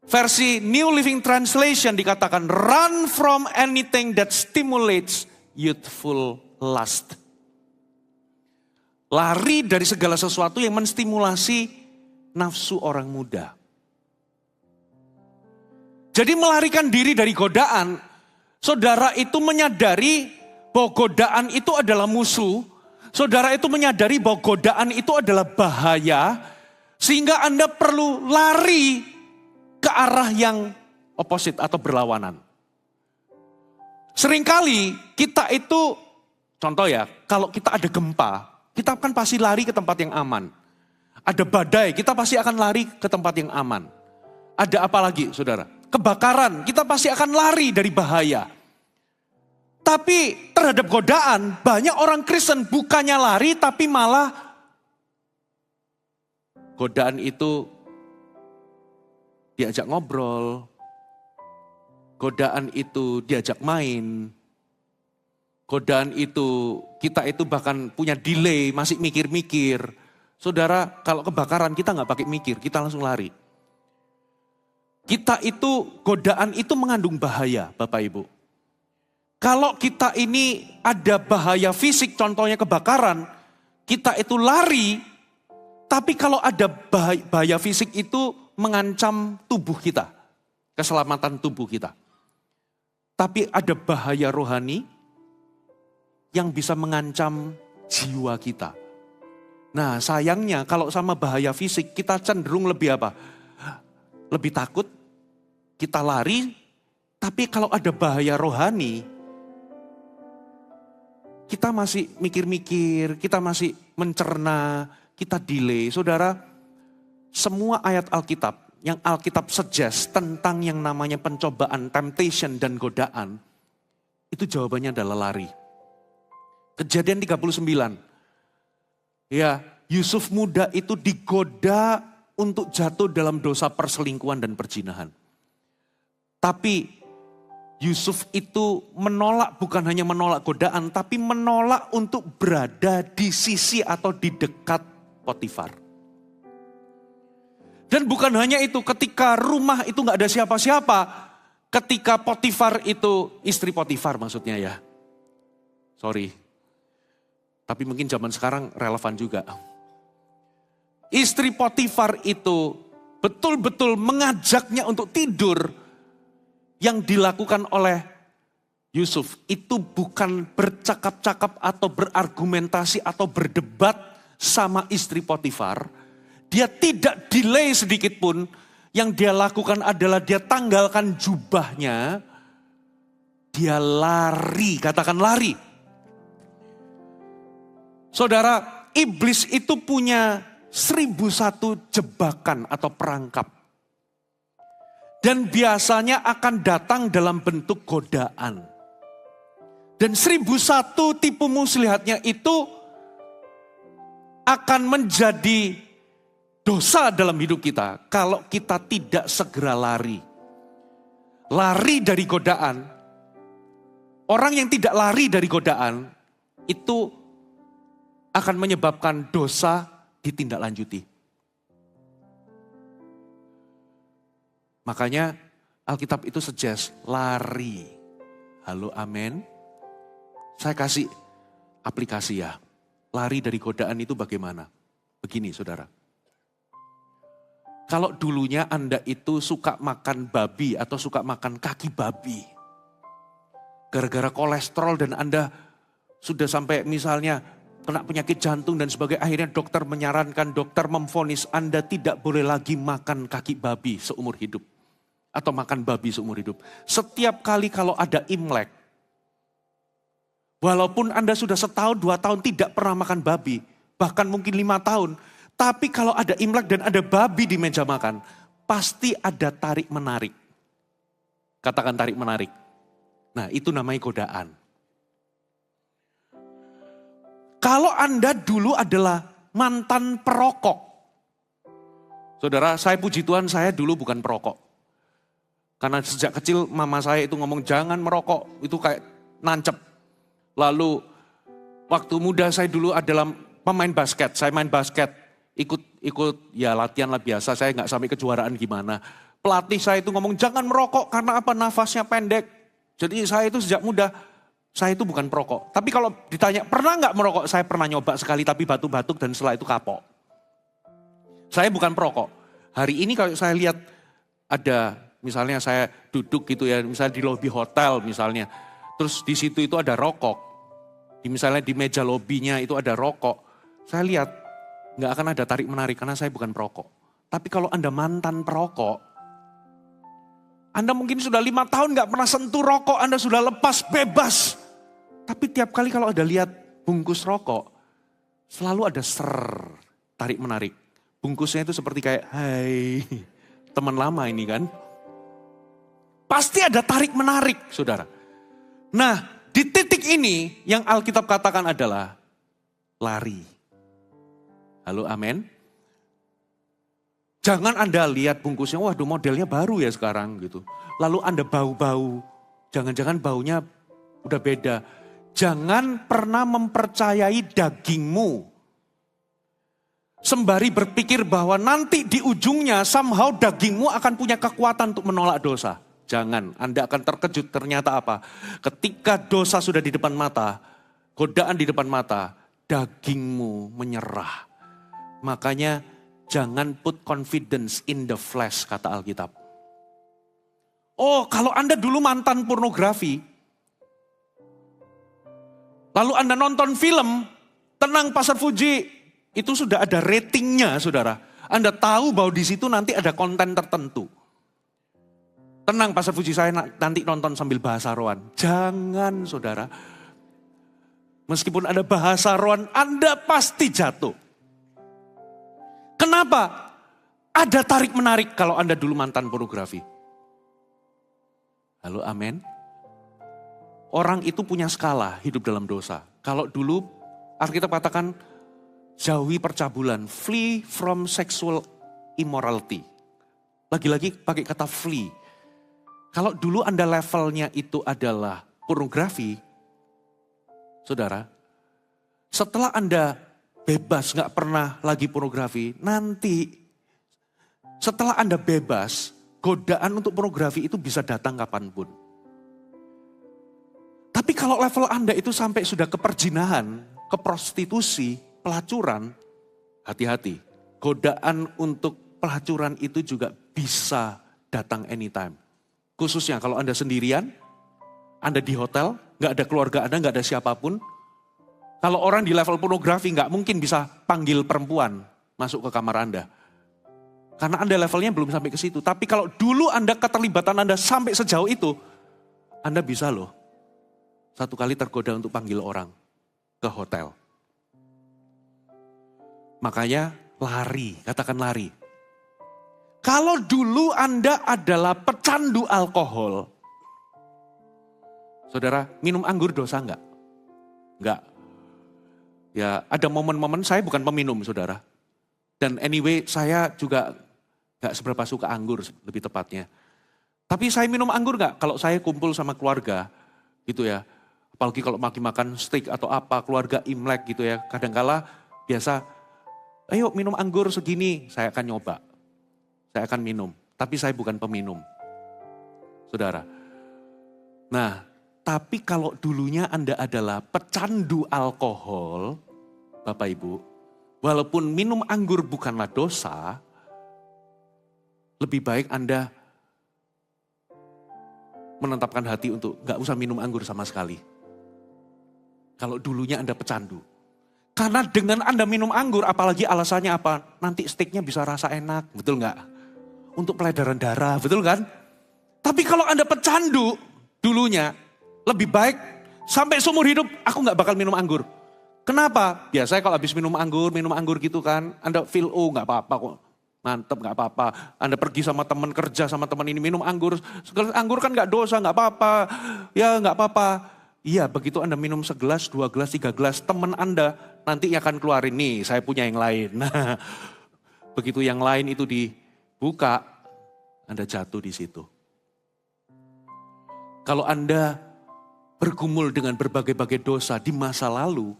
Versi New Living Translation dikatakan, run from anything that stimulates youthful lust. Lari dari segala sesuatu yang menstimulasi nafsu orang muda. Jadi melarikan diri dari godaan, saudara itu menyadari bahwa godaan itu adalah musuh. Saudara itu menyadari bahwa godaan itu adalah bahaya. Sehingga Anda perlu lari ke arah yang opposite atau berlawanan. Seringkali kita itu, contoh ya, kalau kita ada gempa, kita kan pasti lari ke tempat yang aman. Ada badai, kita pasti akan lari ke tempat yang aman. Ada apa lagi, saudara? Kebakaran, kita pasti akan lari dari bahaya. Tapi terhadap godaan, banyak orang Kristen bukannya lari, tapi malah godaan itu diajak ngobrol. Godaan itu diajak main. Godaan itu, kita itu bahkan punya delay, masih mikir-mikir. Saudara, kalau kebakaran kita nggak pakai mikir, kita langsung lari. Kita itu, godaan itu mengandung bahaya, Bapak Ibu. Kalau kita ini ada bahaya fisik, contohnya kebakaran, kita itu lari, tapi kalau ada bahaya fisik itu mengancam tubuh kita, keselamatan tubuh kita. Tapi ada bahaya rohani yang bisa mengancam jiwa kita. Nah, sayangnya kalau sama bahaya fisik kita cenderung lebih apa? Lebih takut, kita lari, tapi kalau ada bahaya rohani, kita masih mikir-mikir, kita masih mencerna, kita delay. Saudara, semua ayat Alkitab, yang Alkitab suggest tentang yang namanya pencobaan, temptation dan godaan, itu jawabannya adalah lari. Kejadian 39, ya Yusuf muda itu digoda untuk jatuh dalam dosa perselingkuhan dan perzinahan. Tapi Yusuf itu menolak, bukan hanya menolak godaan, tapi menolak untuk berada di sisi atau di dekat Potifar. Dan bukan hanya itu, ketika rumah itu gak ada siapa-siapa, ketika Potifar itu, istri Potifar maksudnya ya. Sorry, tapi mungkin zaman sekarang relevan juga. Istri Potifar itu betul-betul mengajaknya untuk tidur. Yang dilakukan oleh Yusuf itu bukan bercakap-cakap atau berargumentasi atau berdebat sama istri Potifar. Dia tidak delay sedikit pun. Yang dia lakukan adalah dia tanggalkan jubahnya. Dia lari, katakan lari. Saudara, iblis itu punya 1001 jebakan atau perangkap. Dan biasanya akan datang dalam bentuk godaan. Dan 1001 tipu muslihatnya itu akan menjadi dosa dalam hidup kita kalau kita tidak segera lari. Lari dari godaan. Orang yang tidak lari dari godaan itu akan menyebabkan dosa ditindaklanjuti. Makanya Alkitab itu suggest lari. Halo, amin. Saya kasih aplikasi ya. Lari dari godaan itu bagaimana? Begini saudara. Kalau dulunya Anda itu suka makan babi atau suka makan kaki babi. Gara-gara kolesterol dan Anda sudah sampai misalnya kena penyakit jantung dan sebagainya. Akhirnya dokter menyarankan, dokter memvonis Anda tidak boleh lagi makan kaki babi seumur hidup. Atau makan babi seumur hidup. Setiap kali kalau ada Imlek, walaupun Anda sudah 1 tahun, 2 tahun tidak pernah makan babi, bahkan mungkin 5 tahun, tapi kalau ada Imlek dan ada babi di meja makan, pasti ada tarik-menarik. Katakan tarik-menarik. Nah, itu namanya godaan. Kalau Anda dulu adalah mantan perokok. Saudara, saya puji Tuhan saya dulu bukan perokok. Karena sejak kecil mama saya itu ngomong jangan merokok, itu kayak nancep. Lalu waktu muda saya dulu adalah pemain basket, saya main basket, ikut ya latihan lah biasa, saya nggak sampai kejuaraan gimana. Pelatih saya itu ngomong jangan merokok karena apa, nafasnya pendek. Jadi saya itu sejak muda, saya itu bukan perokok. Tapi kalau ditanya pernah nggak merokok, saya pernah nyoba sekali tapi batuk-batuk dan setelah itu kapok. Saya bukan perokok. Hari ini kalau saya lihat ada misalnya saya duduk gitu ya, misalnya di lobi hotel misalnya. Terus di situ itu ada rokok. Misalnya di meja lobinya itu ada rokok. Saya lihat nggak akan ada tarik menarik karena saya bukan perokok. Tapi kalau Anda mantan perokok, Anda mungkin sudah 5 tahun nggak pernah sentuh rokok, Anda sudah lepas bebas. Tapi tiap kali kalau Anda lihat bungkus rokok, selalu ada tarik menarik. Bungkusnya itu seperti kayak, hai teman lama ini kan. Pasti ada tarik menarik, saudara. Nah, di titik ini yang Alkitab katakan adalah lari. Halo, amin. Jangan Anda lihat bungkusnya, waduh modelnya baru ya sekarang gitu. Lalu Anda bau-bau, jangan-jangan baunya udah beda. Jangan pernah mempercayai dagingmu. Sembari berpikir bahwa nanti di ujungnya somehow dagingmu akan punya kekuatan untuk menolak dosa. Jangan, Anda akan terkejut ternyata apa? Ketika dosa sudah di depan mata, godaan di depan mata, dagingmu menyerah. Makanya jangan put confidence in the flesh, kata Alkitab. Oh, kalau Anda dulu mantan pornografi, lalu Anda nonton film, tenang Pastor Fuji, itu sudah ada ratingnya saudara. Anda tahu bahwa di situ nanti ada konten tertentu. Tenang Pastor Fuji, saya nanti nonton sambil bahasa rohan. Jangan saudara. Meskipun ada bahasa rohan, Anda pasti jatuh. Kenapa? Ada tarik menarik kalau Anda dulu mantan pornografi. Halo, amin. Orang itu punya skala hidup dalam dosa. Kalau dulu Alkitab katakan jauhi percabulan, flee from sexual immorality. Lagi-lagi pakai kata flee. Kalau dulu Anda levelnya itu adalah pornografi, saudara, setelah Anda bebas gak pernah lagi pornografi, nanti setelah Anda bebas, godaan untuk pornografi itu bisa datang kapanpun. Tapi kalau level Anda itu sampai sudah ke perzinahan, ke prostitusi, pelacuran, hati-hati. Godaan untuk pelacuran itu juga bisa datang anytime. Khususnya kalau Anda sendirian, Anda di hotel, gak ada keluarga Anda, gak ada siapapun. Kalau orang di level pornografi gak mungkin bisa panggil perempuan masuk ke kamar Anda. Karena Anda levelnya belum sampai ke situ. Tapi kalau dulu Anda keterlibatan Anda sampai sejauh itu, Anda bisa loh satu kali tergoda untuk panggil orang ke hotel. Makanya lari, katakan lari. Kalau dulu Anda adalah pecandu alkohol, saudara, minum anggur dosa enggak? Enggak. Ya, ada momen-momen saya bukan peminum, saudara. Dan anyway, saya juga enggak seberapa suka anggur, lebih tepatnya. Tapi saya minum anggur enggak? Kalau saya kumpul sama keluarga, gitu ya. Apalagi kalau makan steak atau apa, keluarga Imlek gitu ya. Kadangkala biasa, ayo minum anggur segini, saya akan nyoba. Saya akan minum, tapi saya bukan peminum. Saudara. Nah, tapi kalau dulunya Anda adalah pecandu alkohol, Bapak Ibu, walaupun minum anggur bukanlah dosa, lebih baik Anda menetapkan hati untuk gak usah minum anggur sama sekali. Kalau dulunya Anda pecandu. Karena dengan Anda minum anggur, apalagi alasannya apa? Nanti steaknya bisa rasa enak, betul gak? Untuk peredaran darah, betul kan? Tapi kalau Anda pecandu dulunya, lebih baik sampai seumur hidup aku gak bakal minum anggur. Kenapa? Biasanya kalau habis minum anggur gitu kan, Anda feel gak apa-apa kok. Mantep gak apa-apa. Anda pergi sama teman kerja, sama teman ini minum anggur. Anggur kan gak dosa, gak apa-apa. Ya gak apa-apa. Iya begitu Anda minum segelas, 2 gelas, 3 gelas, teman Anda nanti akan keluarin nih saya punya yang lain. Nah, begitu yang lain itu dibuka, Anda jatuh di situ. Kalau Anda bergumul dengan berbagai-bagai dosa di masa lalu,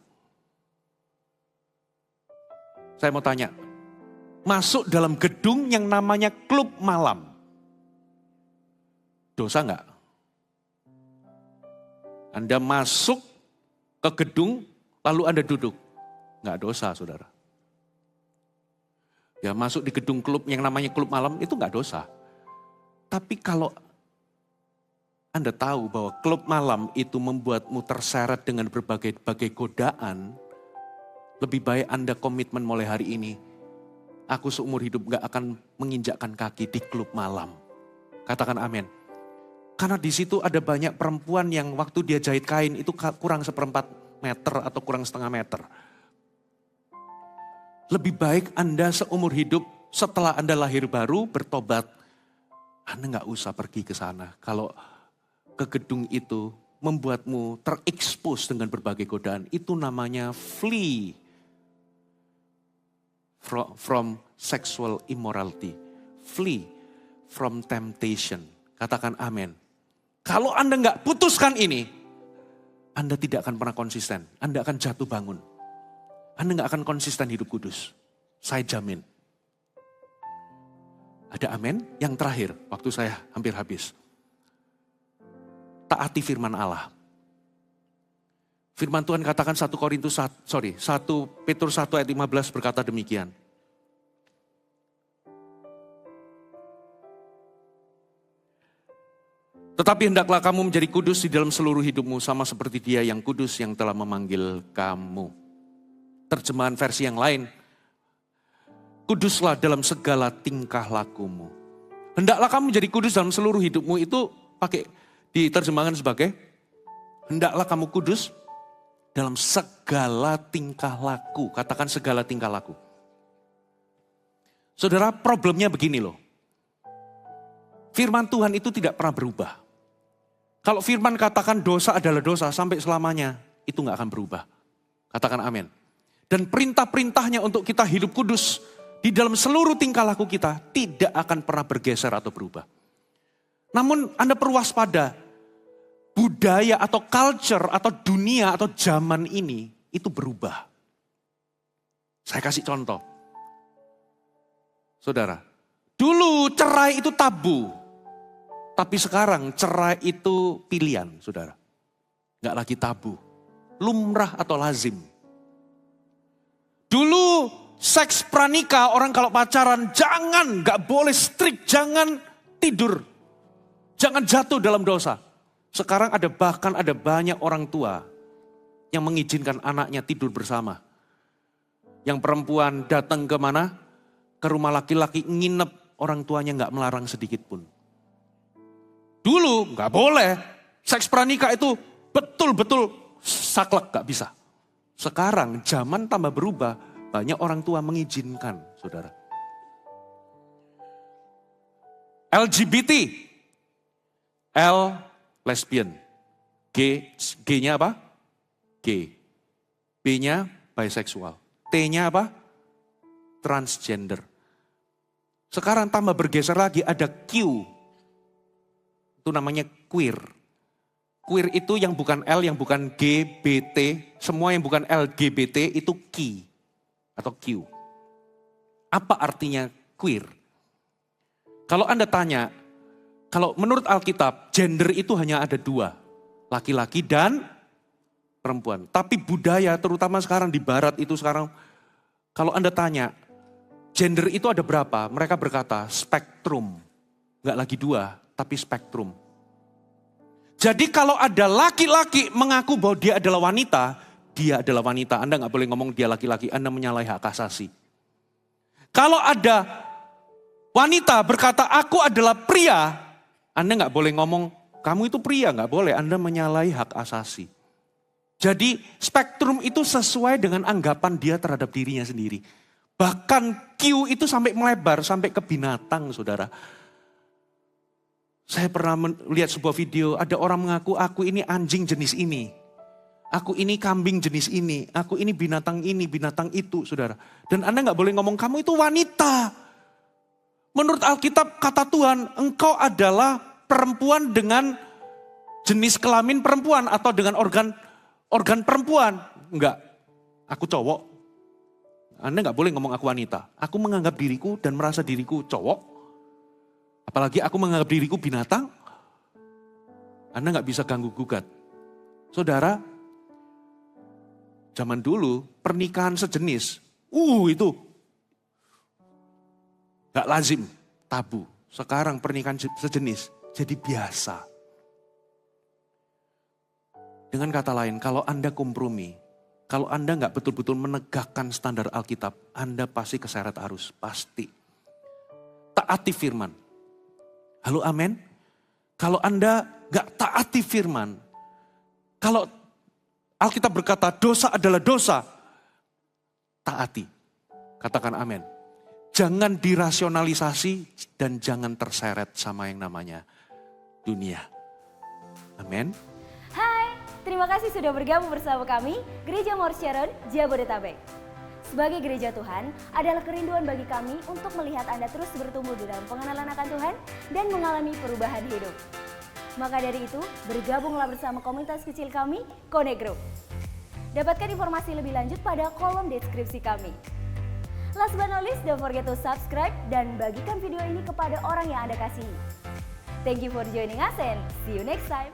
saya mau tanya, masuk dalam gedung yang namanya klub malam, dosa enggak? Anda masuk ke gedung, lalu Anda duduk. Enggak dosa, saudara. Ya masuk di gedung klub yang namanya klub malam, itu enggak dosa. Tapi kalau Anda tahu bahwa klub malam itu membuatmu terseret dengan berbagai godaan, lebih baik Anda komitmen mulai hari ini, aku seumur hidup enggak akan menginjakkan kaki di klub malam. Katakan amin. Karena di situ ada banyak perempuan yang waktu dia jahit kain itu kurang 1/4 meter atau kurang 1/2 meter. Lebih baik Anda seumur hidup setelah Anda lahir baru bertobat. Anda gak usah pergi ke sana. Kalau ke gedung itu membuatmu terekspos dengan berbagai godaan. Itu namanya flee from sexual immorality. Flee from temptation. Katakan amin. Kalau Anda nggak putuskan ini, Anda tidak akan pernah konsisten. Anda akan jatuh bangun. Anda nggak akan konsisten hidup kudus. Saya jamin. Ada amin? Yang terakhir, waktu saya hampir habis. Taati firman Allah. Firman Tuhan katakan 1 Petrus 1 ayat 15 berkata demikian. Tetapi hendaklah kamu menjadi kudus di dalam seluruh hidupmu sama seperti Dia yang kudus yang telah memanggil kamu. Terjemahan versi yang lain, kuduslah dalam segala tingkah lakumu. Hendaklah kamu menjadi kudus dalam seluruh hidupmu itu pakai diterjemahkan sebagai hendaklah kamu kudus dalam segala tingkah laku. Katakan segala tingkah laku. Saudara, problemnya begini loh. Firman Tuhan itu tidak pernah berubah. Kalau firman katakan dosa adalah dosa sampai selamanya, itu gak akan berubah. Katakan amin. Dan perintah-perintahnya untuk kita hidup kudus di dalam seluruh tingkah laku kita tidak akan pernah bergeser atau berubah. Namun Anda perlu waspada, budaya atau culture atau dunia atau zaman ini itu berubah. Saya kasih contoh. Saudara, dulu cerai itu tabu. Tapi sekarang cerai itu pilihan, saudara. Gak lagi tabu. Lumrah atau lazim. Dulu seks pranikah, orang kalau pacaran jangan, gak boleh strict, jangan tidur. Jangan jatuh dalam dosa. Sekarang bahkan ada banyak orang tua yang mengizinkan anaknya tidur bersama. Yang perempuan datang ke mana? Ke rumah laki-laki nginep, orang tuanya gak melarang sedikit pun. Dulu nggak boleh, seks pranikah itu betul-betul saklek, nggak bisa. Sekarang zaman tambah berubah, banyak orang tua mengizinkan, saudara. LGBT. L, lesbian. G-nya apa? G. B-nya bisexual. T-nya apa? Transgender. Sekarang tambah bergeser lagi ada Q. Itu namanya queer. Queer itu yang bukan L, yang bukan G, B, T. Semua yang bukan LGBT itu Q atau Q. Apa artinya queer? Kalau Anda tanya, kalau menurut Alkitab, gender itu hanya ada dua. Laki-laki dan perempuan. Tapi budaya, terutama sekarang di barat itu sekarang, kalau Anda tanya, gender itu ada berapa? Mereka berkata spektrum. Enggak lagi dua, tapi spektrum. Jadi kalau ada laki-laki mengaku bahwa dia adalah wanita, dia adalah wanita. Anda enggak boleh ngomong dia laki-laki, Anda menyalahi hak asasi. Kalau ada wanita berkata aku adalah pria, Anda enggak boleh ngomong kamu itu pria, enggak boleh. Anda menyalahi hak asasi. Jadi spektrum itu sesuai dengan anggapan dia terhadap dirinya sendiri. Bahkan Q itu sampai melebar, sampai ke binatang, saudara. Saya pernah melihat sebuah video, ada orang mengaku, aku ini anjing jenis ini. Aku ini kambing jenis ini. Aku ini, binatang itu, saudara. Dan Anda nggak boleh ngomong, kamu itu wanita. Menurut Alkitab, kata Tuhan, engkau adalah perempuan dengan jenis kelamin perempuan atau dengan organ perempuan. Enggak, aku cowok. Anda nggak boleh ngomong aku wanita. Aku menganggap diriku dan merasa diriku cowok. Apalagi aku menganggap diriku binatang. Anda nggak bisa ganggu gugat. Saudara, zaman dulu pernikahan sejenis, itu nggak lazim, tabu. Sekarang pernikahan sejenis jadi biasa. Dengan kata lain, kalau Anda kompromi, kalau Anda nggak betul-betul menegakkan standar Alkitab, Anda pasti keseret arus, pasti. Taati firman. Halo, amin. Kalau Anda nggak taati firman, kalau Alkitab berkata dosa adalah dosa, taati. Katakan amin. Jangan dirasionalisasi dan jangan terseret sama yang namanya dunia. Amin. Hai, terima kasih sudah bergabung bersama kami, Gereja Mount Sharon, Jabodetabek. Sebagai gereja Tuhan, adalah kerinduan bagi kami untuk melihat Anda terus bertumbuh di dalam pengenalan akan Tuhan dan mengalami perubahan hidup. Maka dari itu, bergabunglah bersama komunitas kecil kami, Connect Group. Dapatkan informasi lebih lanjut pada kolom deskripsi kami. Last but not least, don't forget to subscribe dan bagikan video ini kepada orang yang Anda kasihi. Thank you for joining us and see you next time.